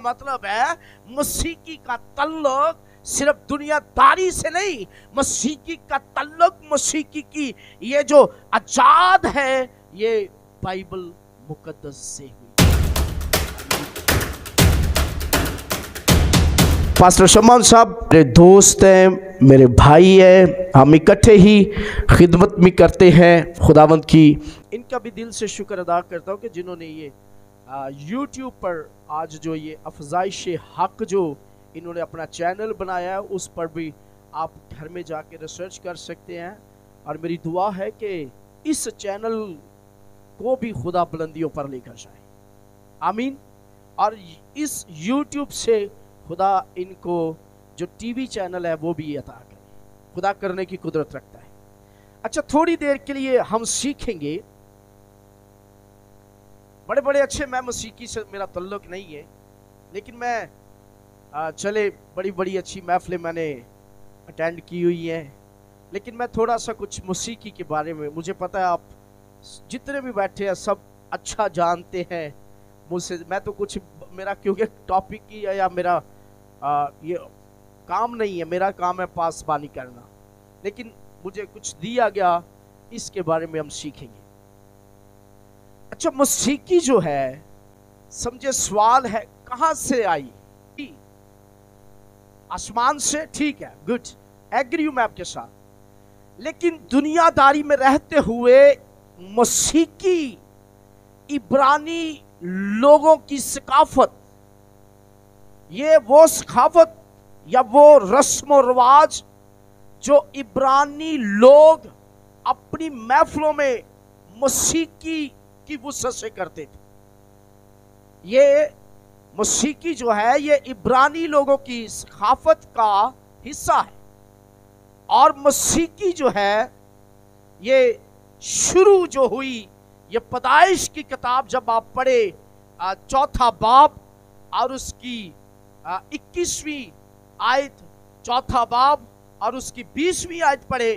मतलब है मसीकी का तल्लुक सिर्फ दुनियादारी से नहीं, मसीकी का तल्लुक, मसीकी की ये जो आजाद है ये बाइबल मुकद्दस से हुई। पास्टर शम्मान साहब मेरे दोस्त हैं, मेरे भाई हैं, हम इकट्ठे ही खिदमत भी करते हैं खुदावंद की। इनका भी दिल से शुक्र अदा करता हूँ कि जिन्होंने ये YouTube पर आज जो ये अफजाइश हक जो इन्होंने अपना चैनल बनाया है, उस पर भी आप घर में जाके रिसर्च कर सकते हैं। और मेरी दुआ है कि इस चैनल को भी खुदा बुलंदियों पर लेकर जाए, आमीन। और इस YouTube से खुदा इनको जो टीवी चैनल है वो भी अता करे, खुदा करने की कुदरत रखता है। अच्छा, थोड़ी देर के लिए हम सीखेंगे। बड़े बड़े अच्छे, मैं मौसीकी से मेरा तल्लुक नहीं है, लेकिन मैं चले बड़ी बड़ी अच्छी महफिलें मैंने अटेंड की हुई हैं, लेकिन मैं थोड़ा सा कुछ मौसीकी के बारे में, मुझे पता है आप जितने भी बैठे हैं सब अच्छा जानते हैं मुझसे। मैं तो कुछ, मेरा क्योंकि टॉपिक की है या मेरा ये काम नहीं है, मेरा काम है पासबानी करना, लेकिन मुझे कुछ दिया गया, इसके बारे में हम सीखेंगे। अच्छा, मौसीकी जो है, समझे सवाल है कहां से आई? आसमान से, ठीक है, गुड, एग्री हूं मैं आपके साथ। लेकिन दुनियादारी में रहते हुए मौसीकी इब्रानी लोगों की सकाफत, ये वो सकाफत या वो रस्म और रिवाज जो इब्रानी लोग अपनी महफिलों में मौसीकी की वुसअत से करते थे। ये मौसीकी जो है ये इब्रानी लोगों की सकाफत का हिस्सा है। और मौसीकी जो है ये शुरू जो हुई, ये पैदाइश की किताब जब आप पढ़े 4 बाब और उसकी 21वीं आयत, 4 बाब और उसकी 20वीं आयत पढ़े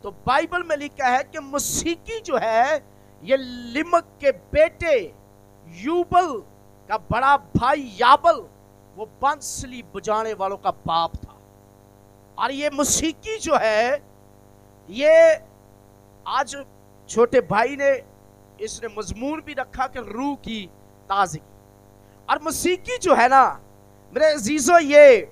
तो बाइबल में लिखा है कि मौसीकी जो है ये लिमक के बेटे यूबल का बड़ा भाई याबल, वो बांसुरी बजाने वालों का बाप था। और ये मौसीकी जो है ये आज छोटे भाई ने इसने मजमून भी रखा कि रूह की ताज़गी। और मौसीकी जो है ना मेरे अजीजों, ये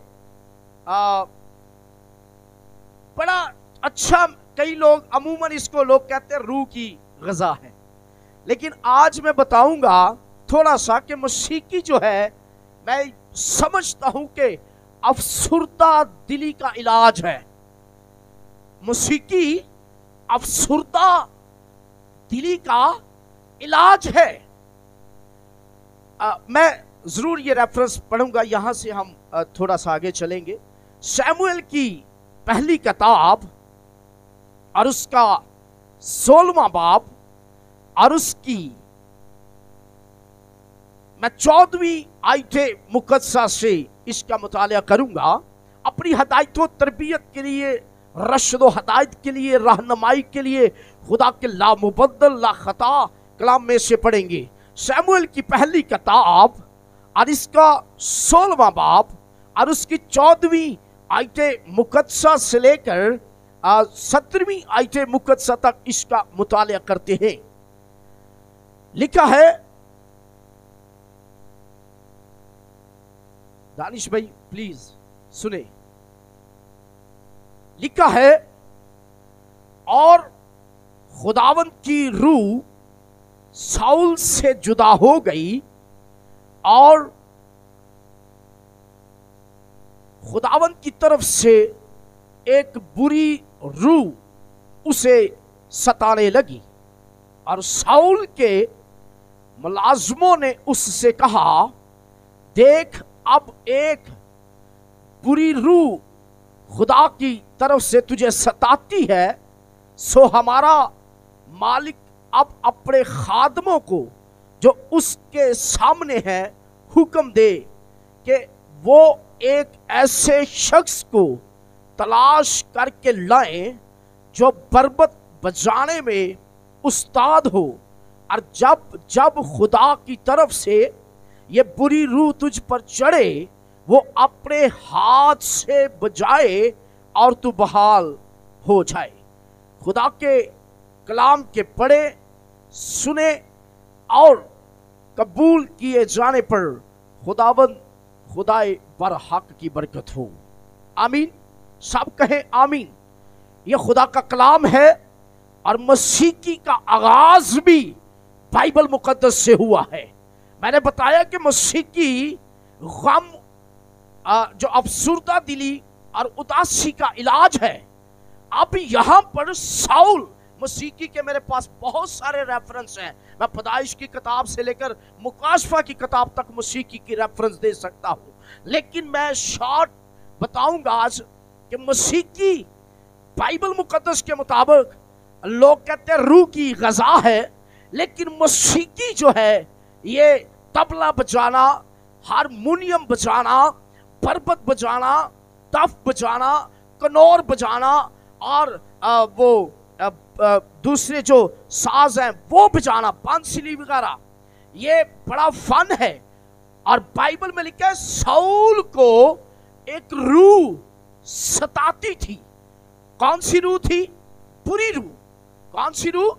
बड़ा अच्छा, कई लोग अमूमन इसको लोग कहते हैं रूह की ग़िज़ा है, लेकिन आज मैं बताऊंगा थोड़ा सा कि मौसीकी जो है, मैं समझता हूं कि अफसुर्दा दिली का इलाज है। मौसीकी अफसुर्दा दिली का इलाज है। मैं जरूर ये रेफरेंस पढ़ूंगा, यहां से हम थोड़ा सा आगे चलेंगे। शमूएल की पहली किताब और उसका 16वां बाब और उसकी मैं 14वीं आयते मुकद्दसा से इसका मुताला करूंगा, अपनी हदायत तरबियत के लिए, रशद हदायत के लिए, रहनुमाई के लिए खुदा के लामुबद्दल ला खता कलाम में से पढ़ेंगे। शमूएल की पहली किताब और इसका 16वां बाब और उसकी 14वीं आयते मुकद्दसा से लेकर 17वीं आयते मुकद्दसा तक इसका मुताला करते हैं। लिखा है, दानिश भाई प्लीज सुने, लिखा है, और खुदावंद की रूह साउल से जुदा हो गई और खुदावंद की तरफ से एक बुरी रूह उसे सताने लगी। और साउल के मुलाजमों ने उससे कहा, देख अब एक बुरी रूह खुदा की तरफ से तुझे सताती है, सो हमारा मालिक अब अपने खादमों को जो उसके सामने है हुक्म दे कि वो एक ऐसे शख्स को तलाश करके लाएं जो बरबत बजाने में उस्ताद हो, और जब जब खुदा की तरफ से ये बुरी रूह तुझ पर चढ़े, वो अपने हाथ से बजाए और तू बहाल हो जाए। खुदा के कलाम के पढ़े, सुने और कबूल किए जाने पर खुदावंद खुदाए बरहक की बरकत हो। आमीन। सब कहें आमीन। यह खुदा का कलाम है और मसीही का आगाज भी बाइबल मुकद्दस से हुआ है। मैंने बताया कि मसीही गम, जो अफसुर्दा दिली और उदासी का इलाज है। अब यहां पर साउल मसीही के मेरे पास बहुत सारे रेफरेंस हैं। मैं पैदाइश की किताब से लेकर मुकाशफा की किताब तक मसीही की रेफरेंस दे सकता हूं, लेकिन मैं शॉर्ट बताऊंगा आज कि मसीही बाइबल मुकद्दस के मुताबिक लोग कहते हैं रूह की गज़ा है, लेकिन मसीही जो है ये तबला बजाना, हारमोनियम बजाना, बरबत बजाना, तफ बजाना, कनौर बजाना और वो दूसरे जो साज हैं वो बजाना, बांसुरी वगैरह, ये बड़ा फन है। और बाइबल में लिखा है साउल को एक रूह सताती थी। कौन सी रूह थी? बुरी रूह। कौन सी रूह?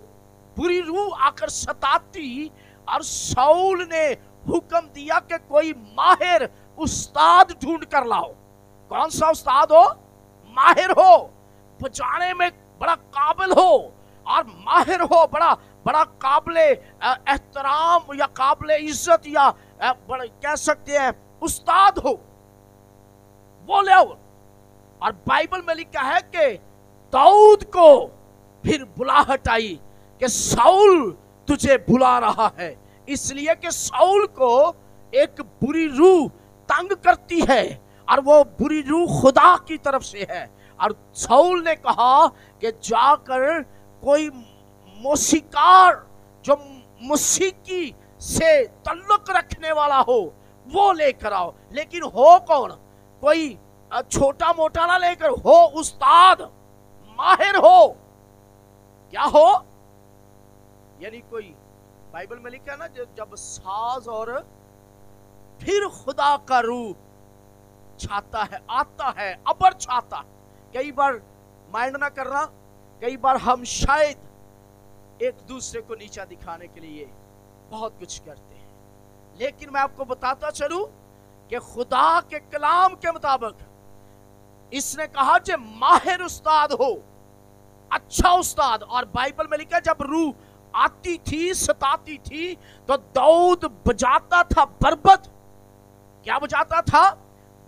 बुरी रूह आकर सताती, और साउल ने हुक्म दिया कि कोई माहिर उस्ताद ढूंढ कर लाओ। कौन सा उस्ताद हो? माहिर हो, बजाने में बड़ा काबिल हो और माहिर हो, बड़ा काबिल एहतराम या काबिल इज्जत या बड़ा कह सकते हैं उस्ताद हो, वो ले आओ। और बाइबल में लिखा है कि दाऊद को फिर बुलाहट आई कि साउल तुझे बुला रहा है, इसलिए कि साउल को एक बुरी रूह तंग करती है और वो बुरी रूह खुदा की तरफ से है। और साउल ने कहा कि जाकर कोई मौसीकार जो मसीही से ताल्लुक रखने वाला हो वो लेकर आओ। लेकिन हो कौन? कोई छोटा मोटा ना लेकर, हो उस्ताद, माहिर हो। क्या हो? यानी कोई बाइबल में लिखा है ना, जब साज और फिर खुदा का रूह छाता है, आता है, अबर छाता है। कई बार माइंड ना करना, कई बार हम शायद एक दूसरे को नीचा दिखाने के लिए बहुत कुछ करते हैं, लेकिन मैं आपको बताता चलूं कि खुदा के कलाम के मुताबिक इसने कहा कि माहिर उस्ताद हो, अच्छा उस्ताद। और बाइबल में लिखा जब रूह आती थी, सताती थी, तो दाऊद बजाता था बरबत। क्या बजाता था?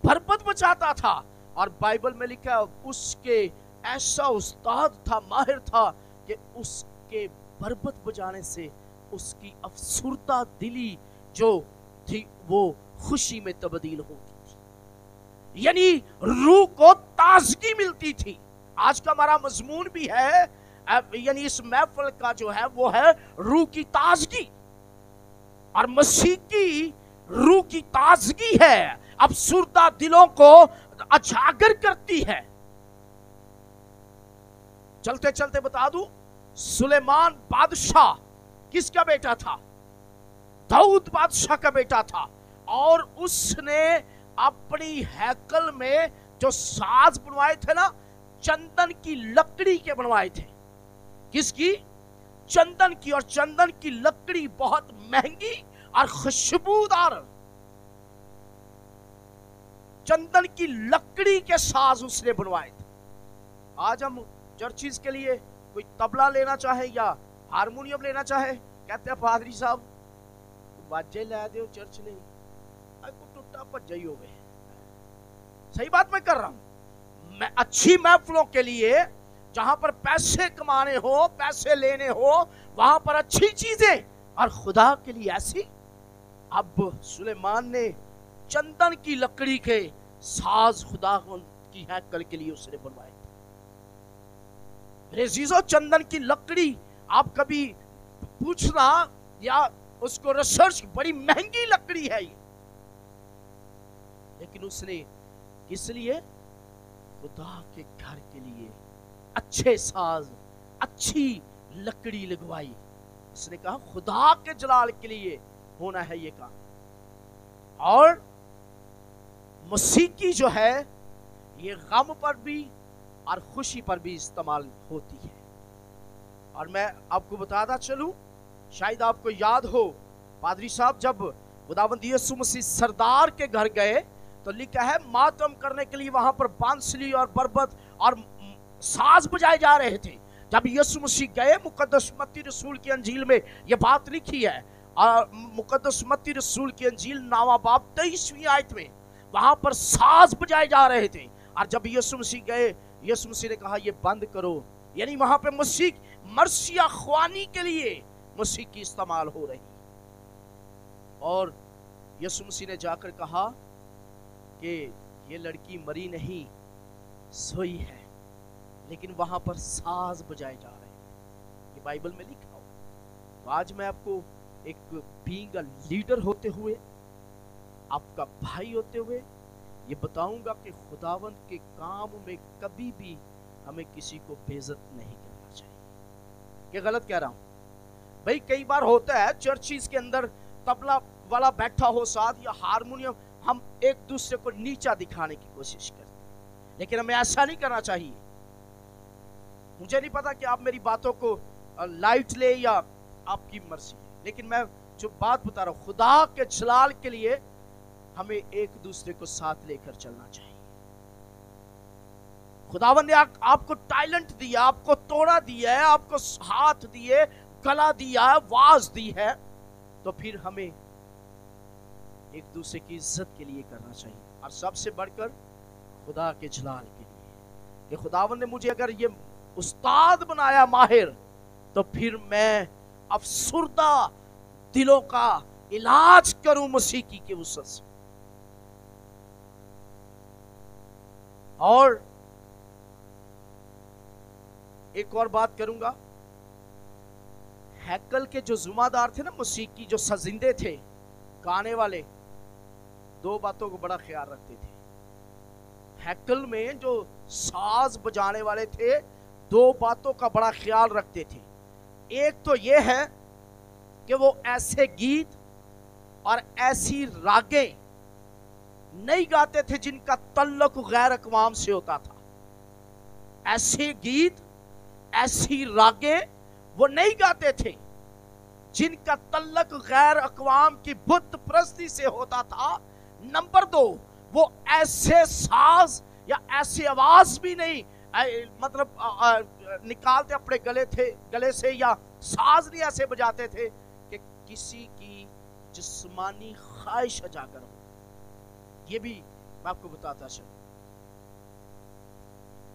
बरबत बजाता था। और बाइबल में लिखा उसके ऐसा उस्ताद था, माहिर था, कि उसके बरबत बजाने से उसकी अफसुर्दा दिली जो थी वो खुशी में तब्दील होती थी, यानी रूह को ताजगी मिलती थी। आज का हमारा मजमून भी है, यानी इस महफिल का जो है वो है रूह की ताजगी। और मसीह की रूह की ताजगी है, अफसुर्दा दिलों को अजागर करती है। चलते चलते बता दूं, सुलेमान बादशाह किसका बेटा था? दाऊद बादशाह का बेटा था। और उसने अपनी हैकल में जो साज बनवाए थे ना, चंदन की लकड़ी के बनवाए थे। किसकी? चंदन की। और चंदन की लकड़ी बहुत महंगी और खुशबूदार चंदन की लकड़ी के साज उसने बनवाए थे। आज हम चर्चिज के लिए कोई तबला लेना चाहे या हारमोनियम लेना चाहे, कहते हैं पादरी साहब बाजे ला दो चर्च नहीं, को टुट्टा भज्जा ही हो गए। सही बात मैं कर रहा हूं। मैं अच्छी महफिलों के लिए जहां पर पैसे कमाने हो, पैसे लेने हो, वहां पर अच्छी चीजें, और खुदा के लिए ऐसी। अब सुलेमान ने चंदन की लकड़ी के साज खुदा की हैकल के लिए उसने बनवाए। रेज़ीज़ो, चंदन की लकड़ी आप कभी पूछना या उसको रिसर्च, बड़ी महंगी लकड़ी है ये, लेकिन उसने किस लिए? खुदा के घर के लिए अच्छे साज, अच्छी लकड़ी लगवाई। उसने कहा खुदा के जलाल के लिए होना है ये काम। और मौसीकी जो है ये गम पर भी और खुशी पर भी इस्तेमाल होती है। और मैं आपको बताता चलूं, शायद आपको याद हो, पादरी साहब जब खुदावंद यीशु मसीह सरदार के घर गए तो लिखा है मातम करने के लिए वहां पर बांसुरी और बरबत और साज बजाए जा रहे थे। जब यीशु मसीह गए, मुकद्दस मत्ती रसूल की अंजील में यह बात लिखी है, और मुकद्दस मत्ती रसूल की अंजील नावा बाब 23वीं आयत में वहां पर साज बजाए जा रहे थे। और जब यीशु मसीह गए, यीशु मसीह ने कहा ये बंद करो, यानी वहां पे मर्सिया ख्वानी के लिए मौसीकी इस्तेमाल हो रही। और यीशु मसीह ने जाकर कहा कि ये लड़की मरी नहीं, सोई है, लेकिन वहां पर साज बजाए जा रहे हैं। ये बाइबल में लिखा हुआ। तो आज मैं आपको एक बीइंग अ लीडर होते हुए, आपका भाई होते हुए ये बताऊंगा कि खुदावंद के काम में कभी भी हमें किसी को बेइज्जत नहीं करना चाहिए। ये गलत कह रहा हूं भाई? कई बार होता है चर्चिस के अंदर तबला वाला बैठा हो साथ या हारमोनियम, हम एक दूसरे को नीचा दिखाने की कोशिश करते हैं, लेकिन हमें ऐसा नहीं करना चाहिए। मुझे नहीं पता कि आप मेरी बातों को लाइट ले या आपकी मर्जी, लेकिन मैं जो बात बता रहा हूं, खुदा के जलाल के लिए हमें एक दूसरे को साथ लेकर चलना चाहिए। खुदावंद ने आपको टैलेंट दिया, आपको तोड़ा दिया है, आपको हाथ दिए, गला दिया है, आवाज दी है, तो फिर हमें एक दूसरे की इज्जत के लिए करना चाहिए। और सबसे बढ़कर खुदा के जलाल के लिए कि खुदावंद ने मुझे अगर ये उस्ताद बनाया माहिर, तो फिर मैं अफसुर्दा दिलों का इलाज करूं मौसीकी के वसत से। और एक और बात करूंगा, हैकल के जो जुम्मेदार थे ना मौसीकी, जो सजिंदे थे, गाने वाले, दो बातों को बड़ा ख्याल रखते थे। हैकल में जो साज बजाने वाले थे, दो बातों का बड़ा ख्याल रखते थे। एक तो ये है कि वो ऐसे गीत और ऐसी रागें नहीं गाते थे जिनका तल्लुक गैर अक़वाम से होता था। ऐसे गीत, ऐसी रागें वो नहीं गाते थे जिनका तल्लुक गैर अक़वाम की बुत परस्ती से होता था। नंबर दो, वो ऐसे साज या ऐसी आवाज भी नहीं निकालते अपने गले से, या साज नहीं ऐसे बजाते थे कि किसी की जिस्मानी ख्वाहिश उजागर हो। ये भी मैं आपको बताता चलूं,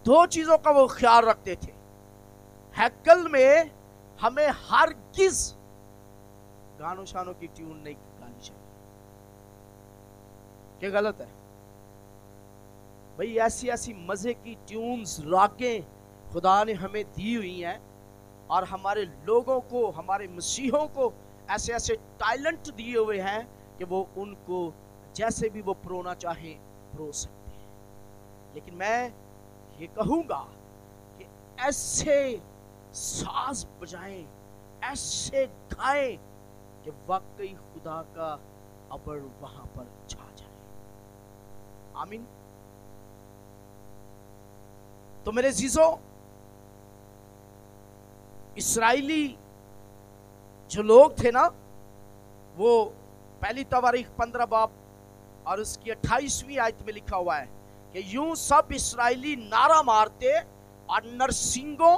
दो चीजों का वो ख्याल रखते थे। हैकल में हमें हरगिज गानों शानों की ट्यून नहीं गानी चाहिए। क्या गलत है भाई? ऐसी ऐसी मजे की ट्यून्स, रागें खुदा ने हमें दी हुई हैं, और हमारे लोगों को, हमारे मसीहों को ऐसे ऐसे टैलेंट दिए हुए हैं कि वो उनको जैसे भी वो परोना चाहे परो सकते हैं। लेकिन मैं ये कहूंगा कि ऐसे साज बजाएं, ऐसे गाएं कि वाकई खुदा का अबर वहां पर छा जाए। आमीन। तो मेरे जीजों, इस्राएली जो लोग थे ना, वो पहली तवारीख 15 बाब और उसकी 28वीं आयत में लिखा हुआ है कि यूं सब इस्राएली नारा मारते और नरसिंगों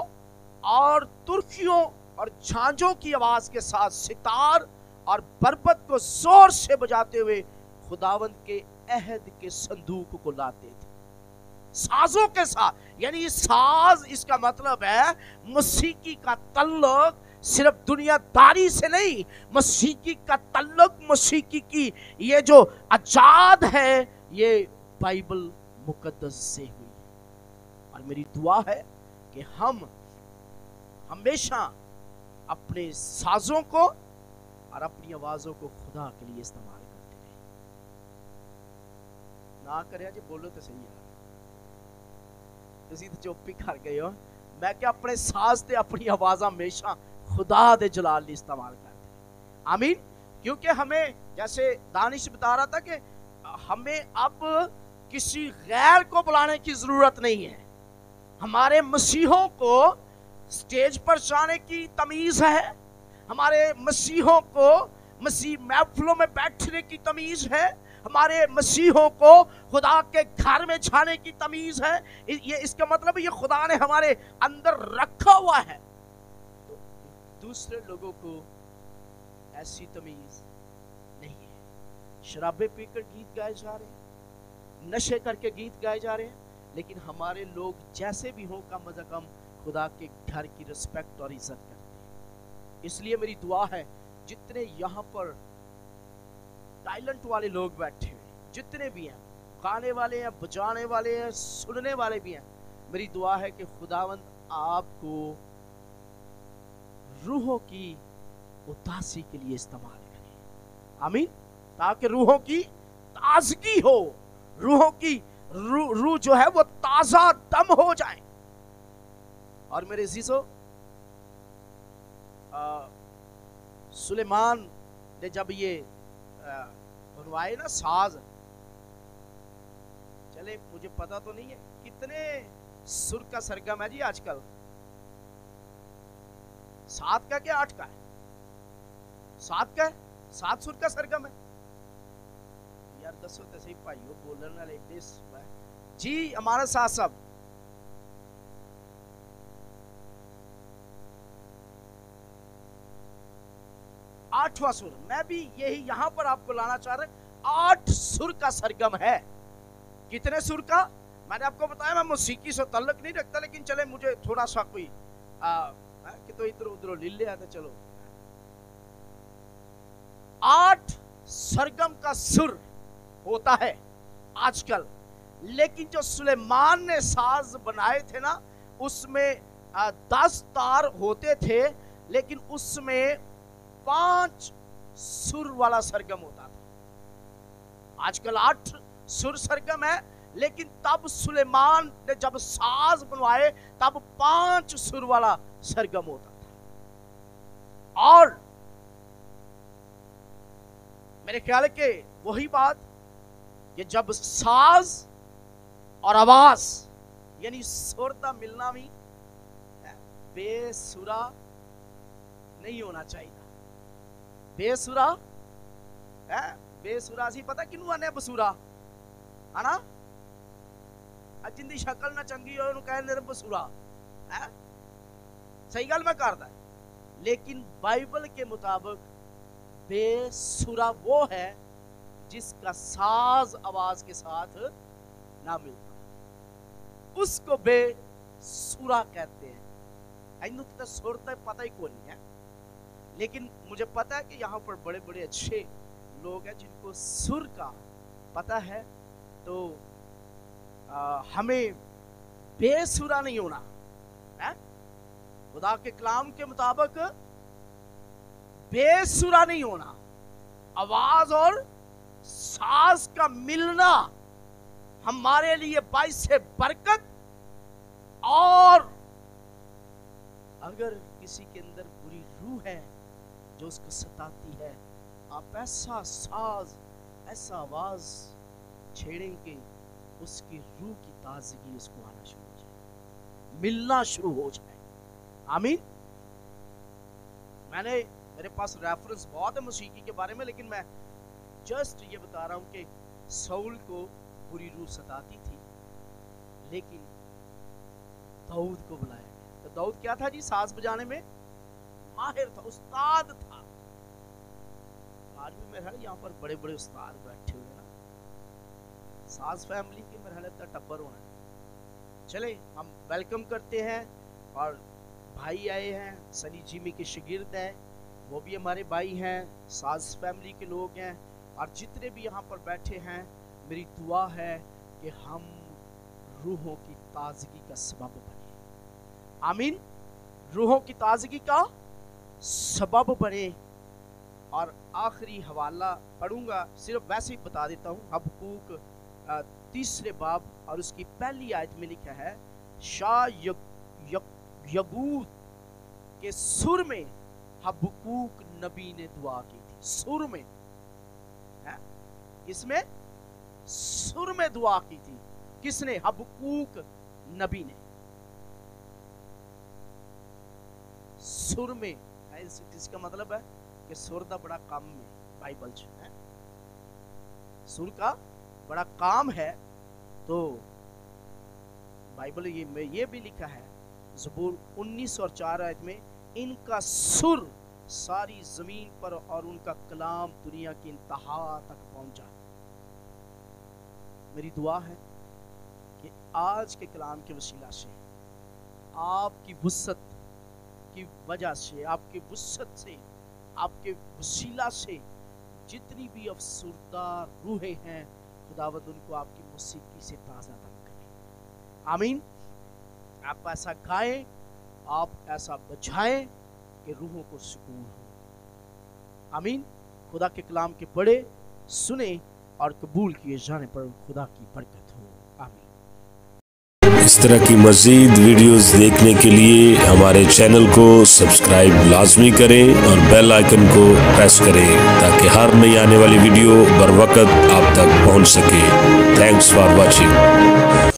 और तुर्कियों और झांझों की आवाज के साथ सितार और बरबत को जोर से बजाते हुए खुदावंद के अहद के संदूक को लाते थे, साजों के साथ। यानी साज, इसका मतलब है मौसीकी का तल्लुक सिर्फ दुनियादारी से नहीं, मौसीकी का तल्लुक, मौसीकी की ये जो आजाद है, ये बाइबल मुकद्दस से हुई। और मेरी दुआ है कि हम हमेशा अपने साजों को और अपनी आवाजों को खुदा के लिए इस्तेमाल करते रहे। ना करे जी, बोलो तो सही यार, तुसी तो चुप ही कर गए हो। मैं क्या अपने साज ते अपनी आवाज हमेशा खुदा दे जलाल ली इस्तेमाल करते। आमीन। क्योंकि हमें, जैसे दानिश बता रहा था कि हमें अब किसी गैर को बुलाने की जरूरत नहीं है। हमारे मसीहों को स्टेज पर जाने की तमीज है, हमारे मसीहों को मसीह महफिलों में बैठने की तमीज है, हमारे मसीहों को खुदा के घर में जाने की तमीज है। ये इसका मतलब ये खुदा ने हमारे अंदर रखा हुआ है। तो दूसरे लोगों को ऐसी तमीज नहीं है। शराबे पीकर गीत गाए जा रहे हैं, नशे करके गीत गाए जा रहे हैं, लेकिन हमारे लोग जैसे भी हों कम अज़ कम खुदा के घर की रिस्पेक्ट और इज्जत करते हैं। इसलिए मेरी दुआ है जितने यहाँ पर टैलेंट वाले लोग बैठे हैं, जितने भी हैं, गाने वाले हैं, बजाने वाले हैं, सुनने वाले भी हैं, मेरी दुआ है कि खुदावंद आपको रूहों की उदासी के लिए इस्तेमाल करें। आमीन। ताकि रूहों की ताजगी हो, रूहों की रूह जो है वो ताजा दम हो जाए। और मेरे अजीजों, सुलेमान ने जब ये बनवाए ना साज, चले मुझे पता तो नहीं है कितने सुर का सरगम है जी आजकल, 7 का क्या 8 का है? 7 का है, 7 सुर का सरगम है यार। दसो तो सही भाइयों, बोलने वाले देश जी हमारे साथ सब। आठवां सुर, मैं भी यही यहां पर आपको लाना चाह रहा। 8 सुर का सरगम है। कितने सुर का? मैंने आपको बताया मैं मौसीकी से ताल्लुक नहीं रखता, लेकिन चले मुझे थोड़ा सा कोई कि तो इधर उधर ले लिया था। चलो 8 सरगम का सुर होता है आजकल, लेकिन जो सुलेमान ने साज बनाए थे ना, उसमें 10 तार होते थे, लेकिन उसमें 5 सुर वाला सरगम होता था। आजकल 8 सुर सरगम है, लेकिन तब सुलेमान ने जब साज बनवाए तब 5 सुर वाला सरगम होता था। और मेरे ख्याल के वही बात कि जब साज और आवाज यानी सुर का मिलना भी बेसुरा नहीं होना चाहिए। बेसुरा है, बेसुरा सी पता किनू आने बसुरा है ना, जिंदी शक्ल ना चंगी हो कहने बसुरा है। सही गल मैं करता, लेकिन बाइबल के मुताबिक बेसुरा वो है जिसका साज आवाज के साथ ना मिलता, उसको बेसुरा कहते हैं। इन्हों तो सुर तो पता ही कोई नहीं है, लेकिन मुझे पता है कि यहाँ पर बड़े बड़े अच्छे लोग हैं जिनको सुर का पता है। तो हमें बेसुरा नहीं होना है। खुदा के कलाम के मुताबिक बेसुरा नहीं होना, आवाज और साज का मिलना हमारे लिए बाइस से बरकत। और अगर किसी के अंदर बुरी रूह है जो उसको सताती है, आप ऐसा साज ऐसा आवाज छेड़ेंगे उसकी रूह की ताजगी उसको आना शुरू हो जाए, मिलना शुरू हो जाए। आमीन। मेरे पास रेफरेंस बहुत है मौसीकी के बारे में, लेकिन मैं जस्ट ये बता रहा हूं कि साउल को बुरी रूह सताती थी, लेकिन दाऊद को बुलाया गया। तो दाऊद क्या था जी? साज बजाने में माहिर था, उस्ताद था। आज भी मेरा यहाँ पर बड़े बड़े उस्ताद बैठे हुए हैं ना, साज फैमिली के मेरा इतना टब्बर होना है। चले हम वेलकम करते हैं। और भाई आए हैं, सनी जिमी के शागिर्द हैं, वो भी हमारे भाई हैं, साज फैमिली के लोग हैं। और जितने भी यहाँ पर बैठे हैं, मेरी दुआ है कि हम रूहों की ताजगी का सबब बने। आमीन। रूहों की ताजगी का सबब बने। और आखिरी हवाला पढ़ूंगा, सिर्फ वैसे ही बता देता हूँ। हबक्कूक 3 बाब और उसकी पहली आयत में लिखा है, शाह यगूद के सुर में हबक्कूक नबी ने दुआ की थी। सुर में, किसमें? सुर में दुआ की थी। किसने? हबक्कूक नबी ने। सुर में, इसका मतलब है कि सुर का बड़ा काम है बाइबल च है, सुर का बड़ा काम है। तो बाइबल ये भी लिखा है ज़बूर 19 और 4 आयत में, इनका सुर सारी जमीन पर और उनका कलाम दुनिया की इंतहा तक पहुंचा। मेरी दुआ है कि आज के कलाम के वसीला से, आपकी वुसअत की वजह से, आपकी वुसअत से, आपके वसीला से जितनी भी अफसुर्दा रूहें हैं, खुदावंद उनको आपकी मौसीकी से ताज़ा दम करे। आमीन। आप ऐसा गाएं, आप ऐसा बजाएं कि रूहों को सुकून हो। आमीन। खुदा के कलाम के पढ़े, सुने और कबूल किए जाने पर खुदा की बरकत हो। आमीन। इस तरह की मज़ीद वीडियोस देखने के लिए हमारे चैनल को सब्सक्राइब लाजमी करें और बेल आइकन को प्रेस करें ताकि हर नई आने वाली वीडियो बर वक्त आप तक पहुंच सके। Thanks for watching.